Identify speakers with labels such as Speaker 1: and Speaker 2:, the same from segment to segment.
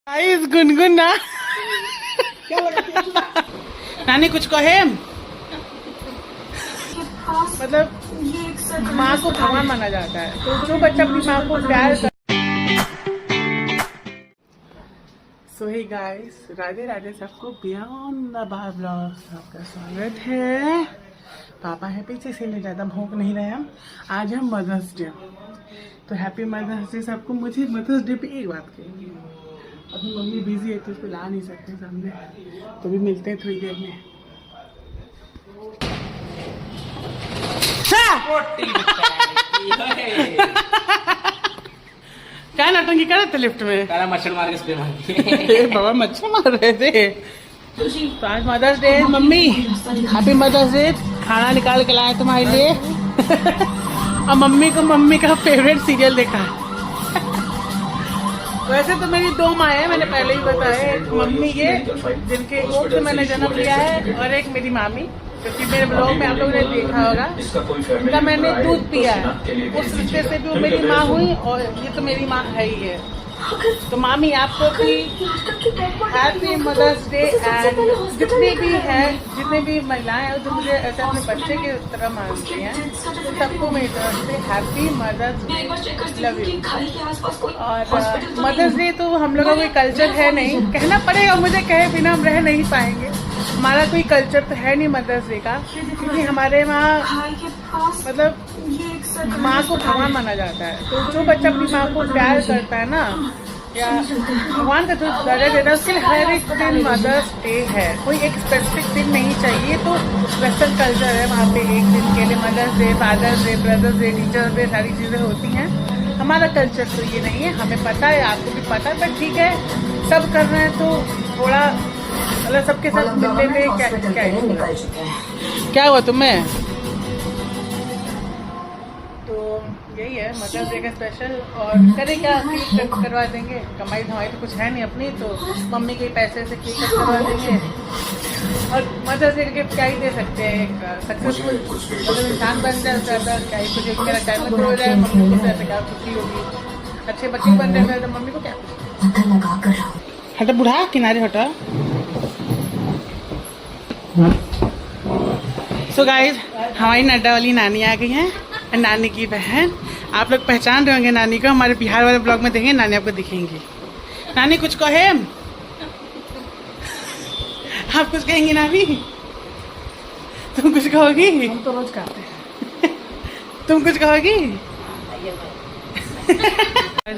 Speaker 1: Guys Gungun ना नानी कुछ कहे मतलब माँ को भगवान माना जाता है, तो जो बच्चा अपनी माँ को प्यार कर। सो हे गाइस, राधे राधे सबको, बियॉन्ड द बार ब्लॉग्स आपका स्वागत है। पापा है पीछे, इसीलिए ज़्यादा भूख नहीं रहे हम। आज है मदर्स डे, तो हैप्पी मदर्स डे सबको। मुझे मदर्स डे पे एक बात कही, अभी मम्मी बिजी है तो उसको ला नहीं सकते सामने, तो भी मिलते हैं थोड़ी देर में। क्या नौटंकी कर रहे थे लिफ्ट में?
Speaker 2: मच्छर मार के स्प्रे मार
Speaker 1: बाबा मच्छर मार रहे थे। तो आज Mother's Day, mummy happy Mother's Day. खाना निकाल के लाए तुम्हारे लिए। और मम्मी का फेवरेट सीरियल देखा है। वैसे तो मेरी दो माँ है, मैंने पहले ही बताया। एक मम्मी ये जिनके कोख से मैंने जन्म लिया है, और एक मेरी मामी, क्योंकि मेरे ब्लॉग में आप लोगों ने देखा होगा, उनका मैंने दूध पिया है। उस रिश्ते से भी वो मेरी माँ हुई, और ये तो मेरी माँ है ही है। तो मामी आपको भी हैप्पी मदर्स डे। एंड जितने भी महिलाएं हैं जो मुझे ऐसे अपने बच्चे की तरह मानती हैं, सबको मेरी तरफ से happy Mother's Day, love you. और मदर्स डे तो हम लोगों का कोई कल्चर है नहीं, कहना पड़ेगा मुझे, कहे बिना हम रह नहीं पाएंगे। हमारा कोई कल्चर तो है नहीं मदर्स डे का, क्योंकि हमारे वहाँ मतलब माँ को भगवान माना जाता है। तो जो बच्चा अपनी माँ को प्यार करता है ना, या भगवान का जो दर्जा देता है, उसके लिए हर एक दिन मदर्स डे है। कोई एक स्पेसिफिक दिन नहीं चाहिए। तो वेस्टर्न कल्चर है, वहाँ पे एक दिन के लिए Mother's Day, Father's Day, Brothers' Day, Teachers' Day, सारी चीज़ें होती हैं। हमारा कल्चर तो ये नहीं है, हमें पता है, आपको भी पता है, पर ठीक है, सब कर रहे हैं तो थोड़ा मतलब सबके साथ मिलने में क्या हुआ तुम्हें? तो यही है मदर्स डे का स्पेशल। और करें क्या, केक कट करवा देंगे। कमाई धमाई तो कुछ है नहीं अपनी, तो मम्मी के पैसे से केक कट करवा देंगे। और मदर्स डे का गिफ्ट क्या ही दे सकते हैं, एक सक्सेसफुल मतलब इंसान बन जाए, ज़्यादा क्या ही कुछ मेरा टाइम हो जाए, मम्मी को ऐसे क्या खुशी होगी। अच्छे बच्चे बन जाए तो मम्मी को क्या खुशी। हटा बुढ़ा, किनारे हटा। सो गाइज, हमारी नड्डा वाली नानी आ गई है, नानी की बहन। आप लोग पहचान रहे होंगे नानी को, हमारे बिहार वाले ब्लॉग में देखेंगे, नानी आपको दिखेंगी। नानी कुछ कहे? आप कुछ कहेंगी नानी? तुम कुछ कहोगी? हम तो रोज कहते हैं। तुम कुछ कहोगी?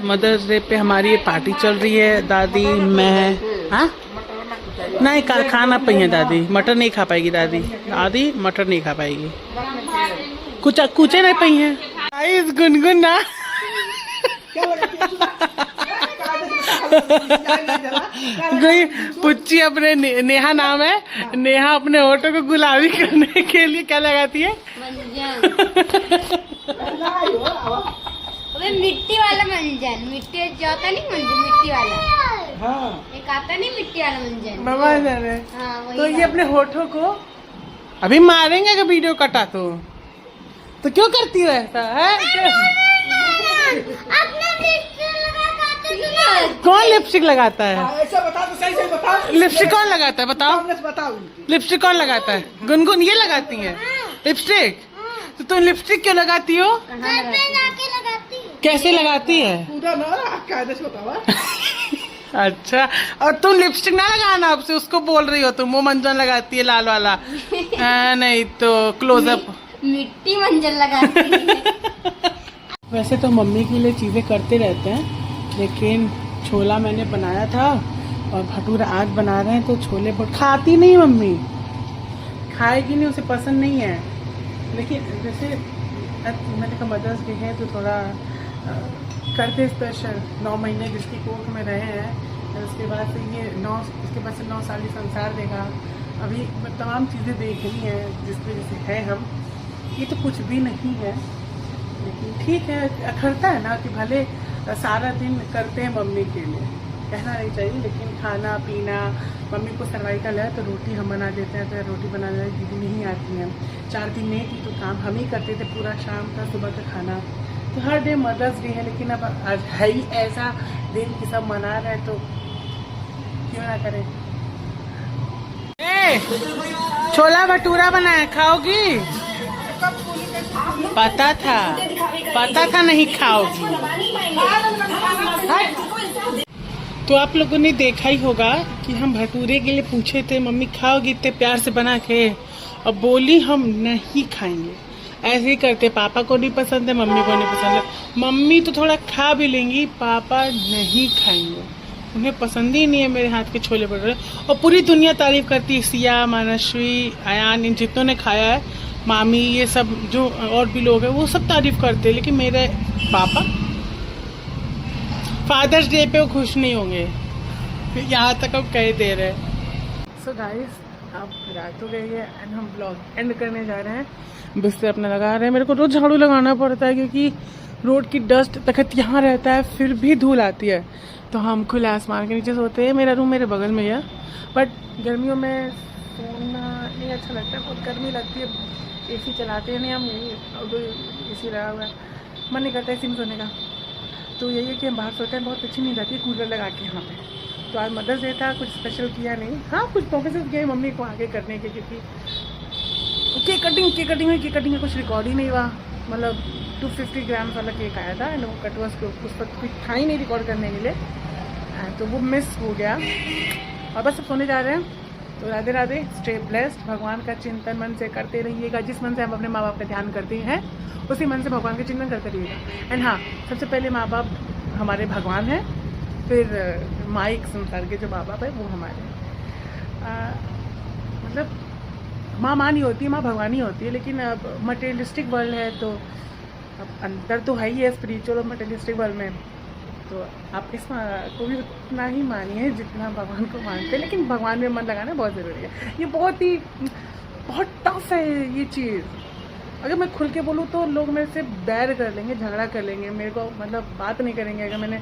Speaker 1: मदर्स डे पे हमारी ये पार्टी चल रही है। दादी, मैं, हाँ नहीं खाना पाई है दादी, मटर नहीं खा पाएगी दादी मटर नहीं खा पाएगी, कुचे नहीं पाई है। गाइस गुनगुन ना गई पुच्ची अपने नेहा नाम है, नेहा अपने होठों को गुलाबी करने के लिए क्या लगाती है?
Speaker 3: मिट्टी वाला मंजन, मिट्टी जाता नहीं मंजन, मिट्टी वाला। हाँ, एक आता नहीं मिट्टी वाला मंजन,
Speaker 1: बाबा जाने।
Speaker 3: हाँ,
Speaker 1: तो ये अपने होठों को अभी मारेंगे अगर वीडियो कटा तो क्यों करती हो ऐसा है? कौन लिपस्टिक लगाता है?
Speaker 2: ऐसा बता तो सही से बता।
Speaker 1: लिपस्टिक कौन लगाता है बताओ? लिपस्टिक कौन लगाता है? गुनगुन ये लगाती है लिपस्टिक। तो तुम लिपस्टिक क्यों लगाती हो? कैसे लगाती है? अच्छा, और तुम लिपस्टिक ना लगाना, आपसे उसको बोल रही हो तुम, वो मंजन लगाती है लाल वाला। नहीं तो क्लोजअप
Speaker 3: मिट्टी मंजन लगाती है।
Speaker 1: वैसे तो मम्मी के लिए चीज़ें करते रहते हैं, लेकिन छोला मैंने बनाया था और भटूरा आज बना रहे हैं, तो छोले बहुत खाती नहीं मम्मी, खाएगी नहीं, उसे पसंद नहीं है। लेकिन जैसे मैंने कहा मदर्स डे है तो थोड़ा करते स्पेशल। 9 महीने जिसकी कोख में रहे हैं, उसके बाद से ये 9 साल संसार देखा, अभी तमाम चीज़ें देख रही हैं जिस वजह से है हम। ये तो कुछ भी नहीं है, लेकिन ठीक है, अखरता है ना कि भले सारा दिन करते हैं मम्मी के लिए, कहना नहीं चाहिए, लेकिन खाना पीना, मम्मी को सर्वाइकल है तो रोटी हम बना देते हैं, तो रोटी बनाने वाली दीदी नहीं आती हैं। 4 दिन नहीं थी तो काम हम ही करते थे, पूरा शाम का सुबह का खाना। तो हर डे मदर्स डे है, लेकिन अब आज है ही ऐसा दिन कि सब मना रहे हैं, तो क्यों ना करे। छोला भटूरा बनाया, खाओगी? पता था नहीं खाओगी। तो आप लोगों ने देखा ही होगा कि हम भटूरे के लिए पूछे थे, मम्मी खाओगी इतने प्यार से बना के, और बोली हम नहीं खाएंगे। ऐसे ही करते, पापा को नहीं पसंद है, मम्मी को नहीं पसंद है। मम्मी तो थोड़ा खा भी लेंगी, पापा नहीं खाएंगे, उन्हें पसंद ही नहीं है मेरे हाथ के छोले भटूरे। और पूरी दुनिया तारीफ करती है, सिया, मानश्री, अयान, इन जितनों ने खाया है, मामी, ये सब जो और भी लोग हैं वो सब तारीफ करते हैं, लेकिन मेरे पापा फादर्स डे पे वो खुश नहीं होंगे। यहाँ तक हम कह दे रहे हैं। सो गाइस, अब रात हो गई है एंड हम ब्लॉग एंड करने जा रहे हैं। बिस्तर अपना लगा रहे हैं। मेरे को रोज झाड़ू लगाना पड़ता है क्योंकि रोड की डस्ट तखत यहाँ रहता है, फिर भी धूल आती है। तो हम खुले आसमान के नीचे सोते हैं। मेरा रूम मेरे बगल में है, बट गर्मियों में सोना नहीं अच्छा लगता है, बहुत गर्मी लगती है। एसी चलाते हैं नहीं हम, एसी लगा हुआ है, मन नहीं करता एसी में सोने का। तो यही है कि हम बाहर सोते हैं, बहुत अच्छी नींद आती है कूलर लगा के यहाँ पे। तो आज मदर्स डे था, कुछ स्पेशल किया नहीं। हाँ, कुछ प्रोफेसर किए मम्मी को आगे करने के, क्योंकि केक कटिंग हुई, कुछ रिकॉर्ड ही नहीं हुआ। मतलब 250 ग्राम वाला केक आया था एंड वो कट हुआ, उस पर कुछ था ही नहीं रिकॉर्ड करने के लिए, तो वो मिस हो गया। और बस अब सोने जा रहे हैं। तो राधे राधे, स्टे ब्लेस्ड। भगवान का चिंतन मन से करते रहिएगा। जिस मन से हम अपने माँ बाप का ध्यान करते हैं, उसी मन से भगवान का चिंतन करते रहिएगा। एंड हाँ, सबसे पहले माँ बाप हमारे भगवान हैं, फिर माइक संसार के जो माँ बाप है वो हमारे। मतलब माँ नहीं होती, माँ भगवान ही होती है। लेकिन अब मटेरियलिस्टिक वर्ल्ड है, तो अब अंतर तो है ही है स्पिरिचुअल और मटेरियलिस्टिक वर्ल्ड में। तो आप इस को भी उतना ही मानिए जितना भगवान को मानते हैं, लेकिन भगवान में मन लगाना बहुत ज़रूरी है। ये बहुत टफ है ये चीज़। अगर मैं खुल के बोलूँ तो लोग मेरे से बैर कर लेंगे, झगड़ा कर लेंगे, मेरे को मतलब बात नहीं करेंगे अगर मैंने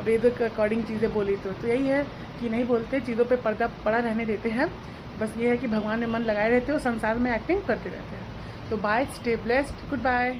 Speaker 1: वेद के अकॉर्डिंग चीज़ें बोली तो यही है कि नहीं बोलते, चीज़ों पे पर्दा पड़ा रहने देते हैं। बस ये है कि भगवान में मन लगाए रहते हो, संसार में एक्टिंग करते रहते हैं। तो bye, stay blessed, good bye.